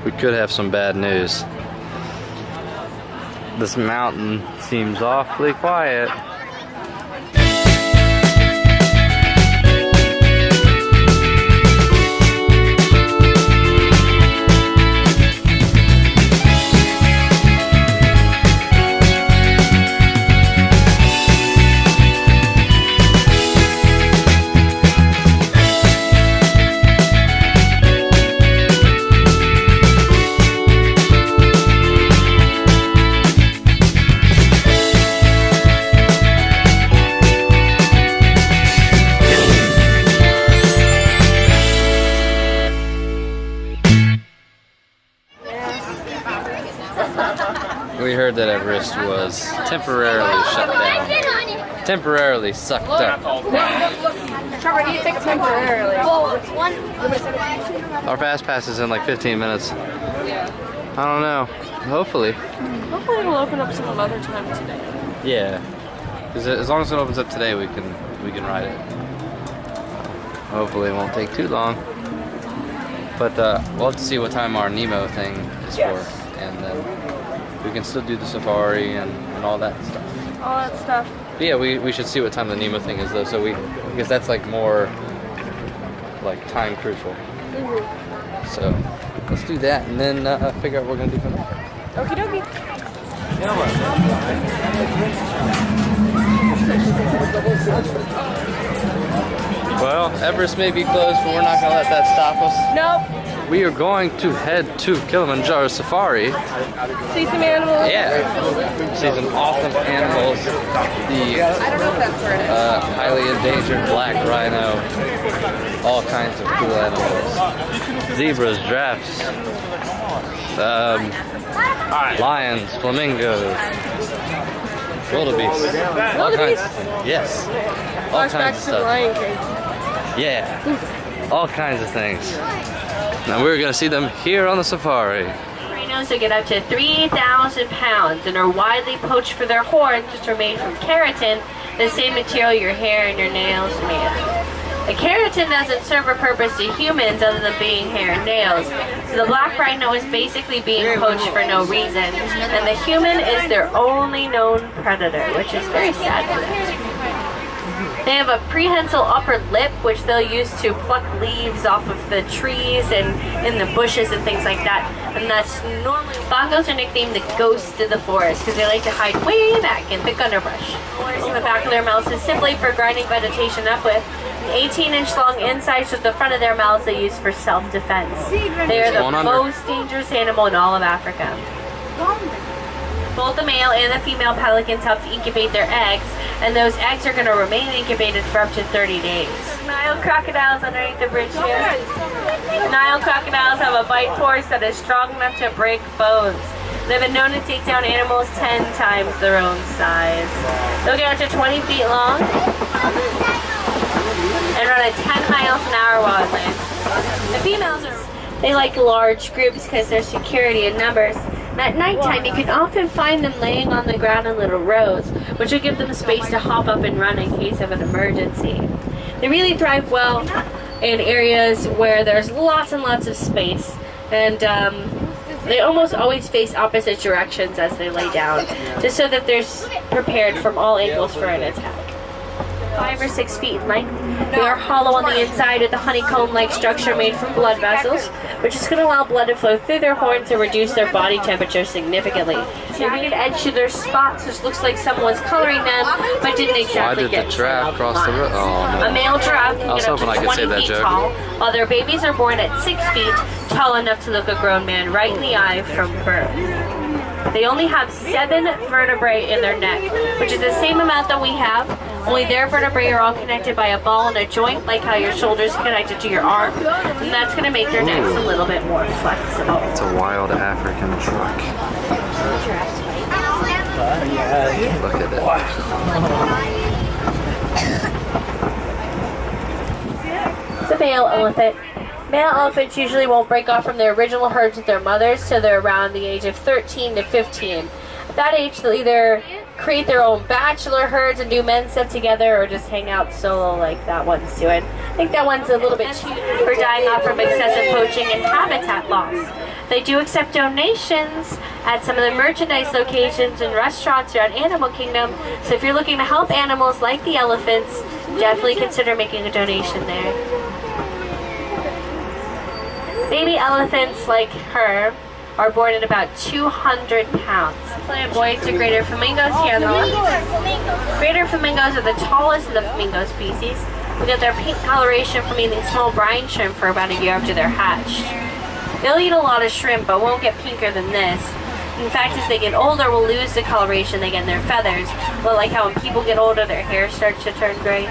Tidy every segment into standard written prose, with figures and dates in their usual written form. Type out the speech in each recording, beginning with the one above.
we could have some bad news. This mountain seems awfully quiet. We heard that Everest was temporarily shut down. Temporarily sucked up. Trevor, do you think temporarily? Our fast pass is in like 15 minutes. I don't know. Hopefully. Hopefully it'll open up some other time today. Yeah. Because as long as it opens up today, we can ride it. Hopefully it won't take too long. But we'll have to see what time our Nemo thing is for, and then we can still do the safari and all that stuff. All that stuff. But yeah, we should see what time the Nemo thing is though, so because that's like more like time crucial. So let's do that and then figure out what we're gonna do from there. Okie dokie. Well, Everest may be closed, but we're not gonna let that stop us. Nope. We are going to head to Kilimanjaro Safari. See some animals. Yeah. See some awesome animals. The highly endangered black rhino. All kinds of cool animals. Zebras, giraffes, lions, flamingos, wildebeest. All kinds of things. Yes. All kinds of stuff. Yeah. All kinds of things. Now we're going to see them here on the safari. Rhinos that get up to 3,000 pounds and are widely poached for their horns, which are made from keratin, the same material your hair and your nails are made of. The keratin doesn't serve a purpose to humans other than being hair and nails. So the black rhino is basically being poached for no reason, and the human is their only known predator, which is very sad for them. They have a prehensile upper lip, which they'll use to pluck leaves off of the trees and in the bushes and things like that. And that's normally, bongos are nicknamed the ghosts of the forest because they like to hide way back in thick underbrush. In the back of their mouths is simply for grinding vegetation up with. An 18-inch long incised with the front of their mouths they use for self-defense. They are the most dangerous animal in all of Africa. Both the male and the female pelicans help to incubate their eggs, and those eggs are going to remain incubated for up to 30 days. Nile crocodiles underneath the bridge here. Nile crocodiles have a bite force that is strong enough to break bones. They've been known to take down animals 10 times their own size. They'll get up to 20 feet long and run at 10 miles an hour while on land. The females they like large groups because there's security in numbers. At nighttime, you can often find them laying on the ground in little rows, which will give them space to hop up and run in case of an emergency. They really thrive well in areas where there's lots and lots of space, and they almost always face opposite directions as they lay down, just so that they're prepared from all angles for an attack. 5 or 6 feet in length. They are hollow on the inside with a honeycomb-like structure made from blood vessels, which is going to allow blood to flow through their horns and reduce their body temperature significantly. Jagged edge to their spots, which looks like someone was coloring them, but didn't exactly get. Why did the giraffe cross the road? Oh, no. A male giraffe can I was get up hoping to I could say 20 that feet joke. tall, while their babies are born at 6 feet, tall enough to look a grown man right in the eye from birth. They only have 7 vertebrae in their neck, which is the same amount that we have, only their vertebrae are all connected by a ball and a joint, like how your shoulder's connected to your arm, and that's going to make their necks a little bit more flexible. It's a wild African truck. Look at it. It's a male elephant. Male elephants usually won't break off from their original herds with their mothers till they're around the age of 13 to 15. At that age, they'll either create their own bachelor herds and do men stuff together, or just hang out solo like that one's doing. I think that one's a little bit cheap for dying off from excessive poaching and habitat loss. They do accept donations at some of the merchandise locations and restaurants around Animal Kingdom, so if you're looking to help animals like the elephants, definitely consider making a donation there. Baby elephants like her are born at about 200 pounds. Flamboyant to greater flamingos here on the left. Greater flamingos are the tallest of the flamingo species. We get their pink coloration from eating small brine shrimp for about a year after they're hatched. They'll eat a lot of shrimp, but won't get pinker than this. In fact, as they get older, will lose the coloration they get in their feathers. But like how when people get older, their hair starts to turn gray.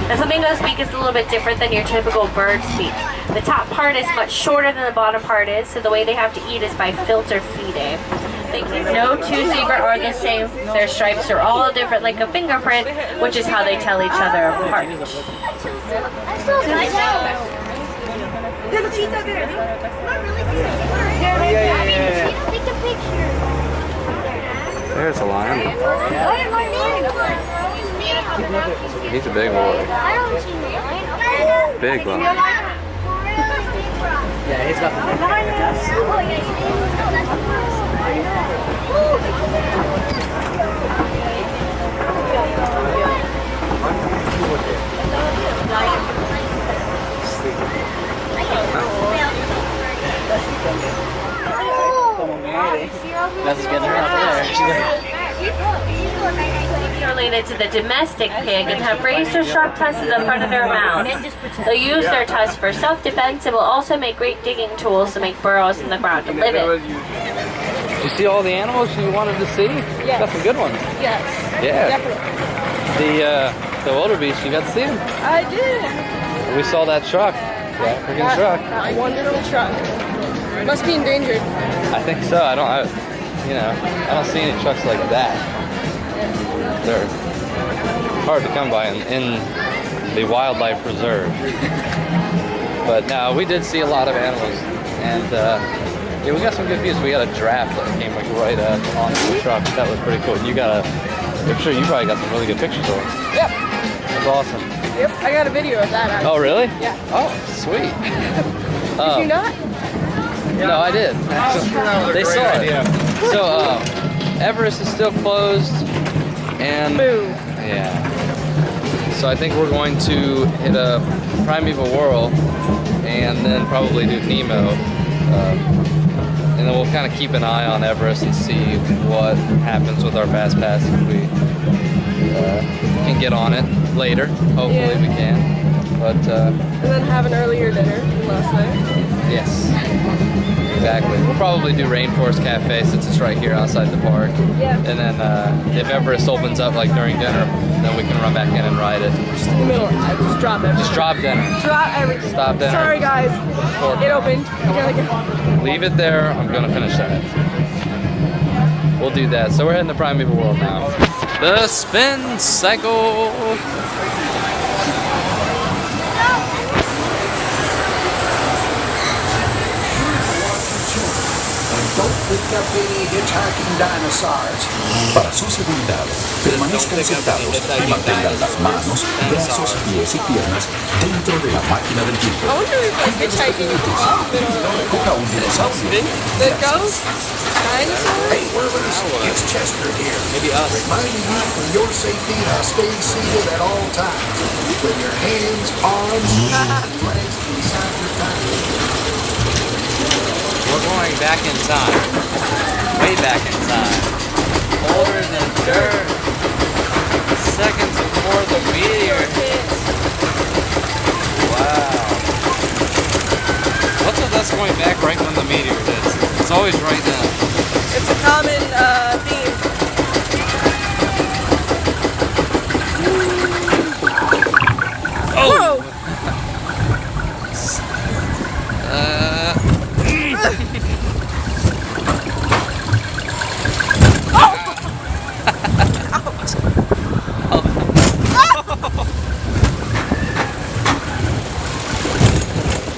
The flamingo's beak is a little bit different than your typical bird's beak. The top part is much shorter than the bottom part is, so the way they have to eat is by filter feeding. No two zebra are the same. Their stripes are all different like a fingerprint, which is how they tell each other apart. There's a cheetah there. Take a picture. There's a lion. He's a big boy. I don't see the lion. Big one. Yeah, he's got the That's getting her out there. Related to the domestic pig and have razor or sharp tusks in the front of their mouths. They'll use their tusks for self-defense and will also make great digging tools to make burrows in the ground to live in. Did you see all the animals you wanted to see? Yes. Got some good ones. Yes. Yeah. Definitely. The wildebeest, you got to see them. I did. We saw that truck. The African truck. That one little truck. Must be endangered. I think so. I don't see any trucks like that. They're hard to come by in the wildlife preserve. But no, we did see a lot of animals, and yeah, we got some good views. We got a giraffe that came like right up onto the truck. That was pretty cool. I'm sure you probably got some really good pictures of it. Yep. That's awesome. Yep. I got a video of that. Actually. Oh, really? Yeah. Oh, sweet. Did you not? No, I did. They saw it. So, Everest is still closed, and Boo. yeah. So I think we're going to hit a Primeval Whirl, and then probably do Nemo, and then we'll kind of keep an eye on Everest and see what happens with our fast pass if we can get on it later. Hopefully we can. But and then have an earlier dinner than last night. yes. Exactly. We'll probably do Rainforest Cafe since it's right here outside the park. Yeah. And then if Everest opens up like during dinner, then we can run back in and ride it. Just in the middle. I just drop everything. Just drop dinner. Drop everything. Stop dinner. Sorry guys. It opened. You gotta go. Leave it there. I'm gonna finish that. We'll do that. So we're heading to Primeval Whirl now. The spin cycle. Don't pick up any hitchhiking dinosaurs. Para su seguridad, permanezcan sentados y mantengan las manos, brazos, pies y piernas dentro de la máquina del tiempo. I wonder if like hitchhiking is hospital. Coja un dinosaurio. The ghost dinosaur? Hey, Whirlers, it's Chester here. Maybe us. Reminding you for your safety to stay seated at all times. With your hands, arms, and legs inside your body. We're going back in time. Way back in time. Older than dirt. Seconds before the meteor hits. Wow. What's with us going back right when the meteor hits? It's always right then. It's a common theme. Oh! Whoa!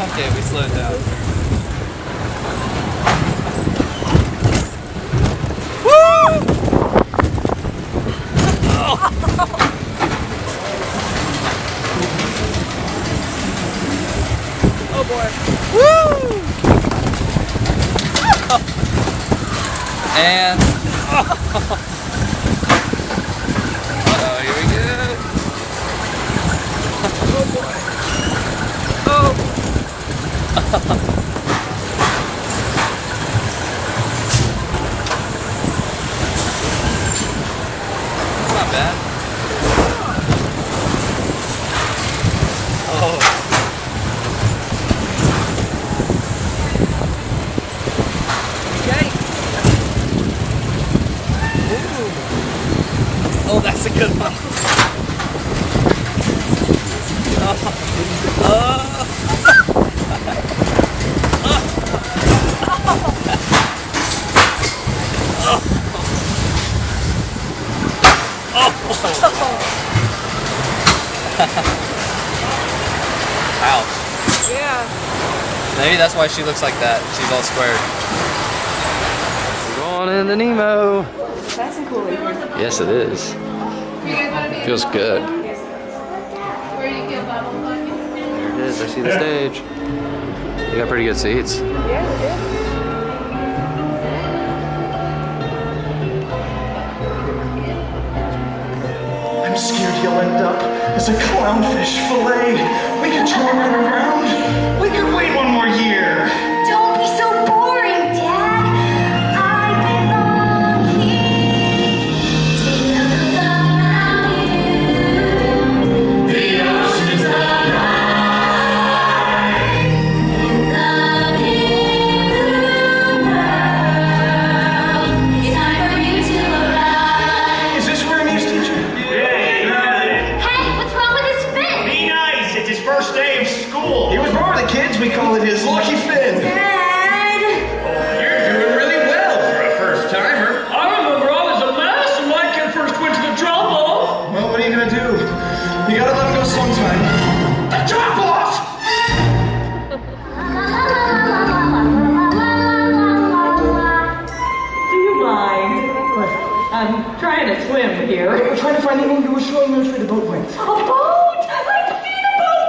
Okay, we slowed down. Woo! Woo! And uh-oh, here we go. Oh boy. Oh. Not bad. Oh. Oh, that's a good one. Ouch. Yeah. Maybe that's why she looks like that. She's all squared. We're going into Nemo. That's cool. Yes, it is. Feels good. There it is. I see the stage. You got pretty good seats. I'm scared he'll end up as a clownfish fillet. We could tour him around. We could wait one more year. Don't be so boring, Dad. I belong here. Tales around you. The ocean's alive. Love in the world. It's time for you to arrive. Is this where he needs teacher? Hey, what's wrong with his fin? Be nice. It's his first day of school. He was born with the kids. We call it his lucky fin. Dad. You're doing really well for a first timer. I remember I was a mess when my kid first went to the drop-off. Well, what are you gonna do? You gotta let him go sometime. The drop off. Do you mind? I'm trying to swim here. We're trying to find Nemo. You were showing us where the boat went. A boat! I see the boat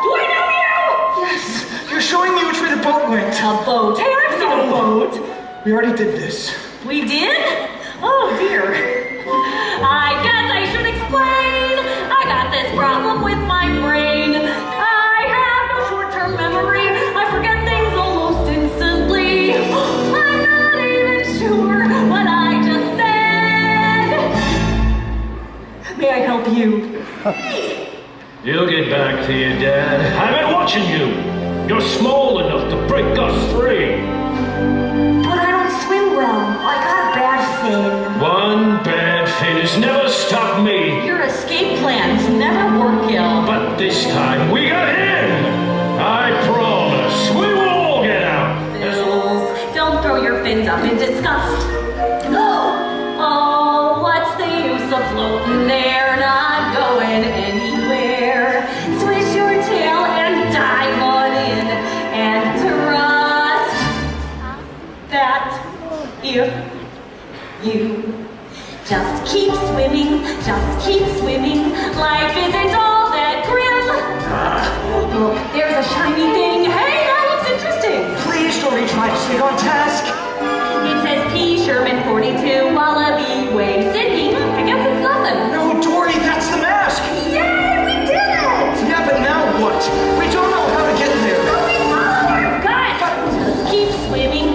Do I know you? Yes, you're showing me which way the boat went. A boat. Hey, I've seen a boat. We already did this. We did? Oh dear. I guess I should explain. I got this problem with my brain. I have no short-term memory. I forget things almost instantly. I'm not even sure what I just said. May I help you? You'll get back to your dad. I've been watching you. You're small enough to break us free. But I don't swim well. I got a bad fin. One bad fin has never stopped me. Your escape plans never work, Gil. But this time we got him. I promise we will all get out. Bills, don't throw your fins up in disgust. Oh, what's the use of floating there, not going anywhere? Switch your tail and dive on in and trust that if you just keep swimming, life isn't all that grim. Look, there's a shiny thing. Hey, that looks interesting. Please don't retry to stay on task. It says P. Sherman 42 Wallaby Way, Sydney. I guess it's nothing. No, Dory, that's the mask. Yay, we did it! Yeah, but now what? We don't know how to get there. Gut! Just keep swimming,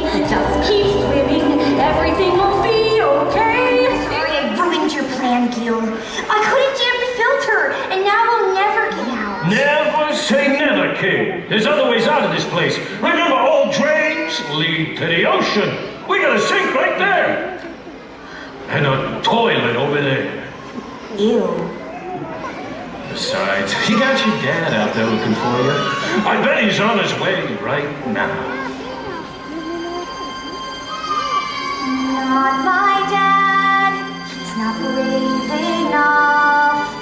everything will be okay. Sorry, I ruined your plan, Gil. I couldn't jam the filter, and now we'll never get out. Never say never, kid. There's other ways out of this place. Remember, all drains lead to the ocean. We got a sink right there. And a toilet over there. Ew. Besides, you got your dad out there looking for you. I bet he's on his way right now. Not my dad. He's not brave enough.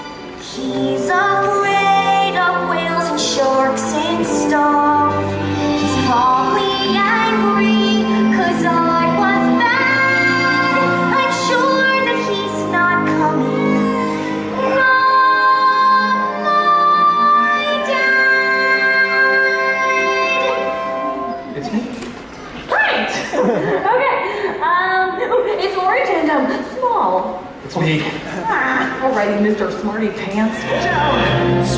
He's afraid of whales and sharks and stuff. He's probably angry 'cause I was bad. I'm sure that he's Nemo? It's me. Alrighty, Mr. Smarty Pants.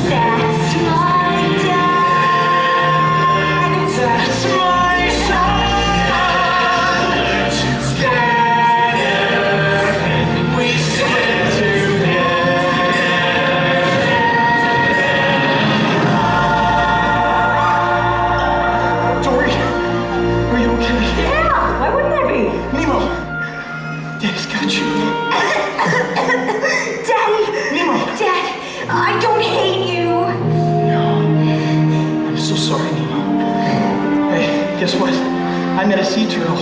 That's my dad. That's my son. Together we stand together. Dory, are you okay? Yeah, why wouldn't I be? Nemo, Daddy's got you. Daddy! Nemo! Dad, I don't hate you! I'm so sorry, Nemo. Hey, guess what? I met a sea turtle.